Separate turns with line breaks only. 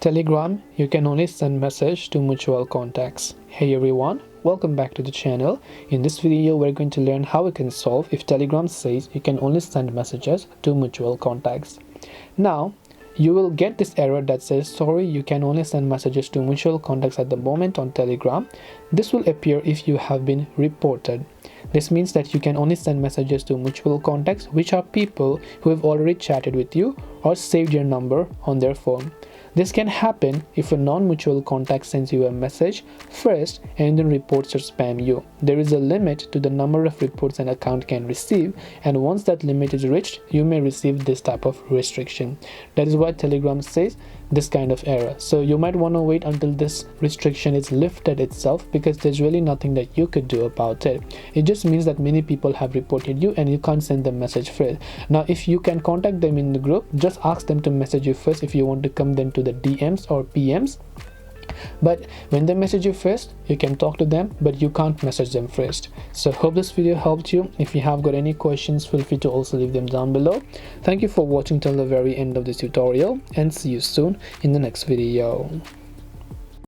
Telegram, you can only send message to mutual contacts. Hey everyone, welcome back to the channel. In this video, we're going to learn how we can solve if Telegram says you can only send messages to mutual contacts. Now, you will get this error that says, sorry, you can only send messages to mutual contacts at the moment on Telegram. This will appear if you have been reported. This means that you can only send messages to mutual contacts, which are people who have already chatted with you or saved your number on their phone. This can happen if a non-mutual contact sends you a message first and then reports or spam you. There is a limit to the number of reports an account can receive, and once that limit is reached, you may receive this type of restriction. That is why Telegram says this kind of error. So you might want to wait until this restriction is lifted itself, because there's really nothing that you could do about it. It just means that many people have reported you and you can't send them message first. Now, if you can contact them in the group, just ask them to message you first if you want to come then to the DMs or PMs. But when they message you first, you can talk to them, but you can't message them first. So hope this video helped you. If you have got any questions, feel free to also leave them down below. Thank you for watching till the very end of this tutorial, and see you soon in the next video.